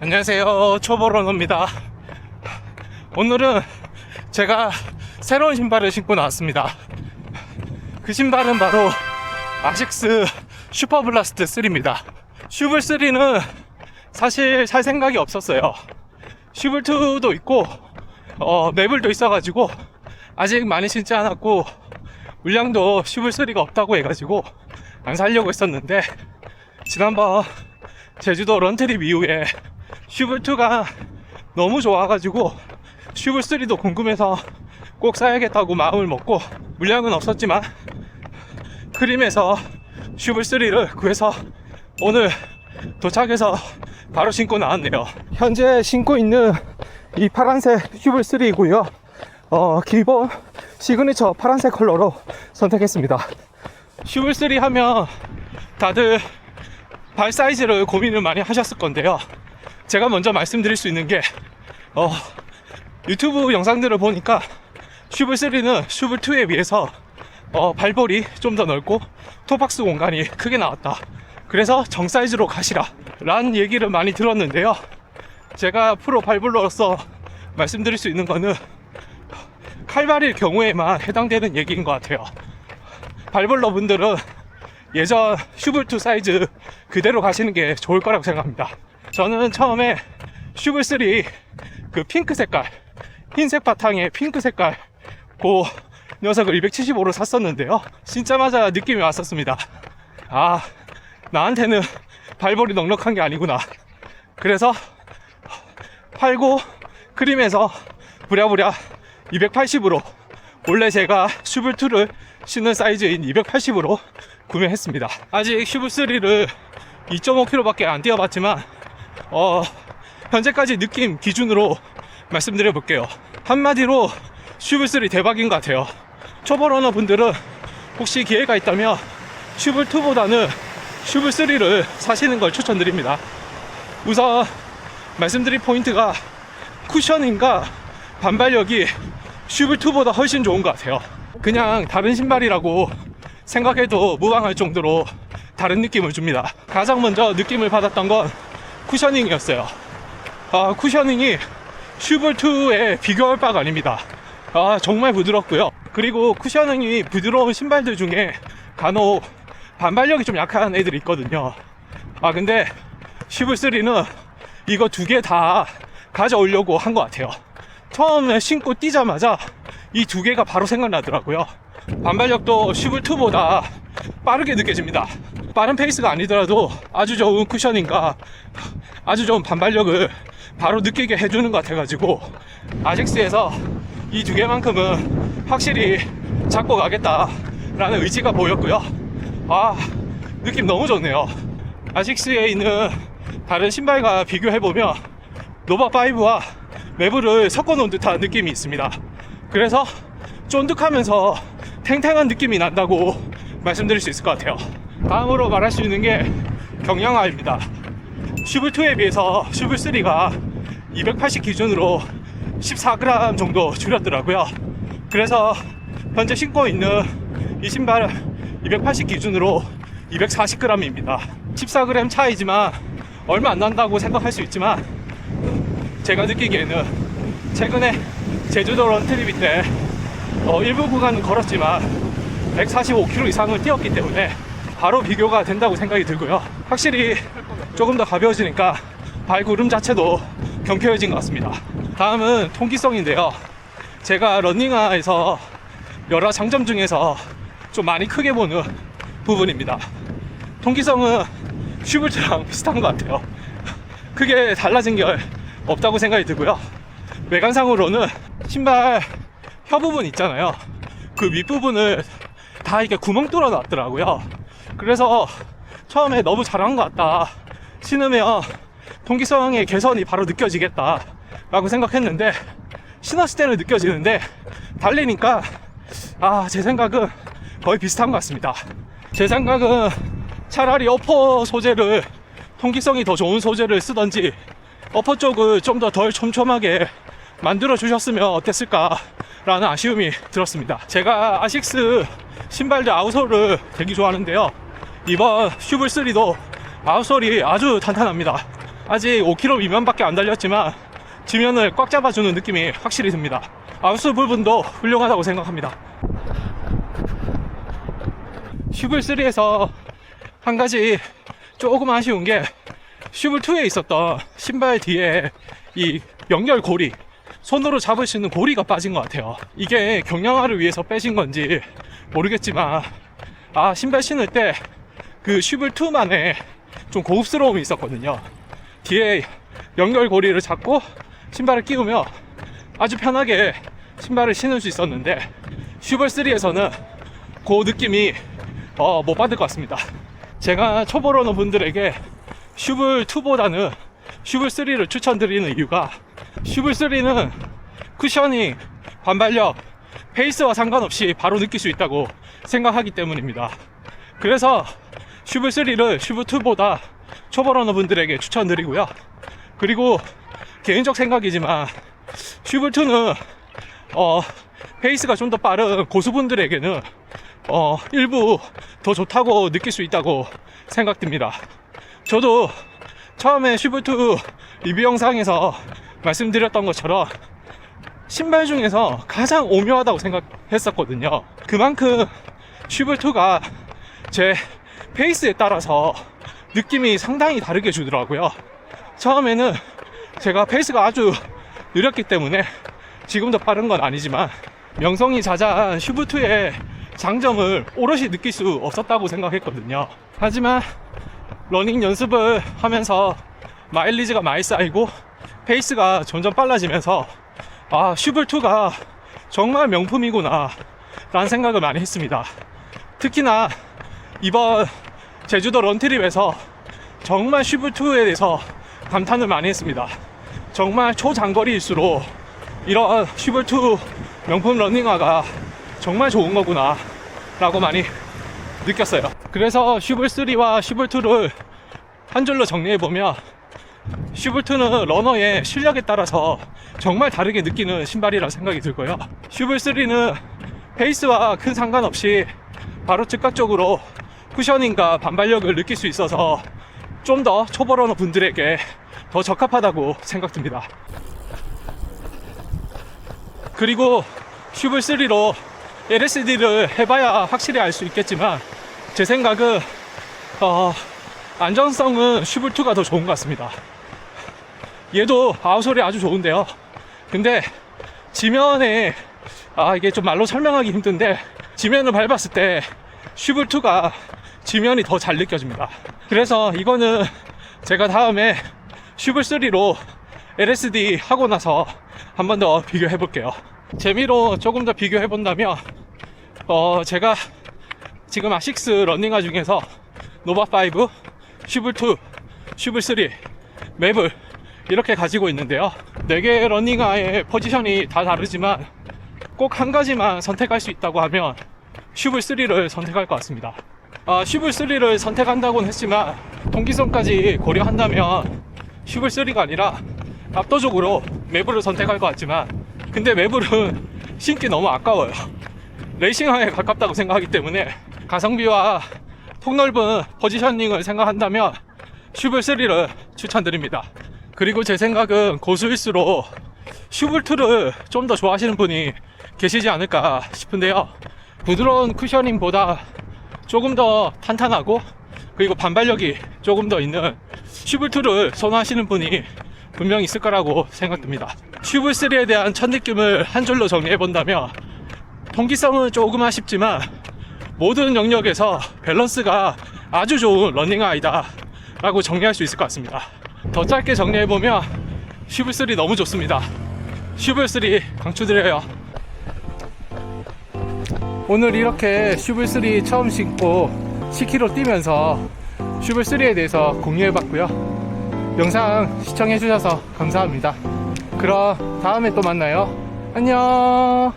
안녕하세요, 초보러너입니다. 오늘은 제가 새로운 신발을 신고 나왔습니다. 그 신발은 바로 아식스 슈퍼블라스트 3입니다. 슈블 3는 사실 살 생각이 없었어요. 슈블 2도 있고 매블도 있어가지고 아직 많이 신지 않았고, 물량도 슈블 3가 없다고 해가지고 안 살려고 했었는데, 지난번 제주도 런트립 이후에 슈블 2가 너무 좋아가지고 슈블 3도 궁금해서 꼭 사야겠다고 마음을 먹고, 물량은 없었지만 크림에서 슈블 3를 구해서 오늘 도착해서 바로 신고 나왔네요. 현재 신고 있는 이 파란색 슈블 3이고요. 기본 시그니처 파란색 컬러로 선택했습니다. 슈블 3 하면 다들 발 사이즈를 고민을 많이 하셨을 건데요. 제가 먼저 말씀드릴 수 있는 게 유튜브 영상들을 보니까 슈블 3는 슈블 2에 비해서 발볼이 좀 더 넓고 토박스 공간이 크게 나왔다, 그래서 정 사이즈로 가시라 라는 얘기를 많이 들었는데요. 제가 프로 발볼러로서 말씀드릴 수 있는 거는 칼발일 경우에만 해당되는 얘기인 것 같아요. 발볼러 분들은 예전 슈블 2 사이즈 그대로 가시는 게 좋을 거라고 생각합니다. 저는 처음에 슈블 3 그 핑크 색깔, 흰색 바탕에 핑크 색깔 그 녀석을 275로 샀었는데요. 신자마자 느낌이 왔었습니다. 아, 나한테는 발볼이 넉넉한 게 아니구나. 그래서 팔고 크림에서 부랴부랴 280으로, 원래 제가 슈블 2를 신는 사이즈인 280으로 구매했습니다. 아직 슈블 3를 2.5km 밖에 안 뛰어봤지만 현재까지 느낌 기준으로 말씀드려 볼게요. 한마디로 슈블 3 대박인 것 같아요. 초보 러너 분들은 혹시 기회가 있다면 슈블 2보다는 슈블 3를 사시는 걸 추천드립니다. 우선 말씀드릴 포인트가 쿠셔닝과 반발력이 슈블 2보다 훨씬 좋은 것 같아요. 그냥 다른 신발이라고 생각해도 무방할 정도로 다른 느낌을 줍니다. 가장 먼저 느낌을 받았던 건 쿠셔닝이었어요. 쿠셔닝이 슈블 2에 비교할 바가 아닙니다. 정말 부드럽고요. 그리고 쿠셔닝이 부드러운 신발들 중에 간혹 반발력이 좀 약한 애들이 있거든요. 근데 슈블 3는 이거 두 개 다 가져오려고 한 것 같아요. 처음에 신고 뛰자마자 이 두 개가 바로 생각나더라고요. 반발력도 슈블 2보다 빠르게 느껴집니다. 빠른 페이스가 아니더라도 아주 좋은 쿠셔닝과 아주 좋은 반발력을 바로 느끼게 해주는 것 같아가지고 아식스에서 이 두 개만큼은 확실히 잡고 가겠다라는 의지가 보였고요. 느낌 너무 좋네요. 아식스에 있는 다른 신발과 비교해보면 노바5와 매블을 섞어놓은 듯한 느낌이 있습니다. 그래서 쫀득하면서 탱탱한 느낌이 난다고 말씀드릴 수 있을 것 같아요. 다음으로 말할 수 있는 게 경량화입니다. 슈블 2에 비해서 슈블 3가 280 기준으로 14g 정도 줄였더라고요. 그래서 현재 신고 있는 이 신발 280 기준으로 240g입니다. 14g 차이지만 얼마 안 난다고 생각할 수 있지만, 제가 느끼기에는 최근에 제주도 런트리비 때 일부 구간은 걸었지만 145km 이상을 뛰었기 때문에 바로 비교가 된다고 생각이 들고요. 확실히 조금 더 가벼워지니까 발구름 자체도 경쾌해진 것 같습니다. 다음은 통기성인데요. 제가 러닝화에서 여러 장점 중에서 좀 많이 크게 보는 부분입니다. 통기성은 슈블트랑 비슷한 것 같아요. 크게 달라진 게 없다고 생각이 들고요. 외관상으로는 신발 혀 부분 있잖아요. 그 윗부분을 다 이렇게 구멍 뚫어 놨더라고요. 그래서 처음에 너무 잘한 것 같다, 신으면 통기성의 개선이 바로 느껴지겠다 라고 생각했는데, 신었을 때는 느껴지는데 달리니까 제 생각은 거의 비슷한 것 같습니다. 제 생각은 차라리 어퍼 소재를, 통기성이 더 좋은 소재를 쓰던지 어퍼 쪽을 좀 더 덜 촘촘하게 만들어 주셨으면 어땠을까 라는 아쉬움이 들었습니다. 제가 아식스 신발들 아웃솔을 되게 좋아하는데요, 이번 슈블3도 아웃솔이 아주 탄탄합니다. 아직 5km 미만밖에 안 달렸지만 지면을 꽉 잡아주는 느낌이 확실히 듭니다. 아웃스 부분도 훌륭하다고 생각합니다. 슈블3에서 한 가지 조금 아쉬운 게 슈블2에 있었던 신발 뒤에 이 연결고리, 손으로 잡을 수 있는 고리가 빠진 것 같아요. 이게 경량화를 위해서 빼신 건지 모르겠지만 신발 신을 때 그 슈블2만의 좀 고급스러움이 있었거든요. 뒤에 연결고리를 잡고 신발을 끼우면 아주 편하게 신발을 신을 수 있었는데 슈블3에서는 그 느낌이 못 받을 것 같습니다. 제가 초보 러너 분들에게 슈블2보다는 슈블3를 추천드리는 이유가 슈블3는 쿠셔닝, 반발력, 페이스와 상관없이 바로 느낄 수 있다고 생각하기 때문입니다. 그래서 슈블3를 슈블2보다 초보 러너 분들에게 추천드리고요. 그리고 개인적 생각이지만 슈블2는 페이스가 좀 더 빠른 고수분들에게는 일부 더 좋다고 느낄 수 있다고 생각됩니다. 저도 처음에 슈블2 리뷰 영상에서 말씀드렸던 것처럼 신발 중에서 가장 오묘하다고 생각했었거든요. 그만큼 슈블2가 제 페이스에 따라서 느낌이 상당히 다르게 주더라고요. 처음에는 제가 페이스가 아주 느렸기 때문에 지금도 빠른 건 아니지만 명성이 자자한 슈블2의 장점을 오롯이 느낄 수 없었다고 생각했거든요. 하지만 러닝 연습을 하면서 마일리지가 많이 쌓이고 페이스가 점점 빨라지면서 슈블2가 정말 명품이구나 라는 생각을 많이 했습니다. 특히나 이번 제주도 런트립에서 정말 슈블2에 대해서 감탄을 많이 했습니다. 정말 초장거리일수록 이런 슈블2 명품 러닝화가 정말 좋은 거구나 라고 많이 느꼈어요. 그래서 슈블3와 슈블2를 한 줄로 정리해보면 슈블2는 러너의 실력에 따라서 정말 다르게 느끼는 신발이라 생각이 들고요. 슈블3는 페이스와 큰 상관없이 바로 즉각적으로 쿠셔닝과 반발력을 느낄 수 있어서 좀 더 초보 러너 분들에게 더 적합하다고 생각됩니다. 그리고 슈블3로 LSD를 해봐야 확실히 알 수 있겠지만 제 생각은 안전성은 슈블2가 더 좋은 것 같습니다. 얘도 아웃솔이 아주 좋은데요. 근데 지면에 이게 좀 말로 설명하기 힘든데 지면을 밟았을 때 슈블2가 지면이 더 잘 느껴집니다. 그래서 이거는 제가 다음에 슈블3로 LSD 하고 나서 한 번 더 비교해 볼게요. 재미로 조금 더 비교해 본다면 제가 지금 아식스 러닝화 중에서 노바5, 슈블2, 슈블3, 맵을 이렇게 가지고 있는데요. 4개의 러닝화의 포지션이 다 다르지만 꼭 한 가지만 선택할 수 있다고 하면 슈블3를 선택할 것 같습니다. 슈블3를 선택한다고는 했지만 통기성까지 고려한다면 슈블3가 아니라 압도적으로 매블을 선택할 것 같지만 근데 매블은 신기 너무 아까워요. 레이싱화에 가깝다고 생각하기 때문에 가성비와 폭넓은 포지셔닝을 생각한다면 슈블3를 추천드립니다. 그리고 제 생각은 고수일수록 슈블2를 좀 더 좋아하시는 분이 계시지 않을까 싶은데요. 부드러운 쿠셔닝보다 조금 더 탄탄하고 그리고 반발력이 조금 더 있는 슈블2를 선호하시는 분이 분명히 있을 거라고 생각됩니다. 슈블3에 대한 첫 느낌을 한 줄로 정리해본다면 통기성은 조금 아쉽지만 모든 영역에서 밸런스가 아주 좋은 러닝화이다 라고 정리할 수 있을 것 같습니다. 더 짧게 정리해보면 슈블3 너무 좋습니다. 슈블3 강추드려요. 오늘 이렇게 슈블3 처음 신고 10km 뛰면서 슈블3에 대해서 공유해봤고요. 영상 시청해주셔서 감사합니다. 그럼 다음에 또 만나요. 안녕.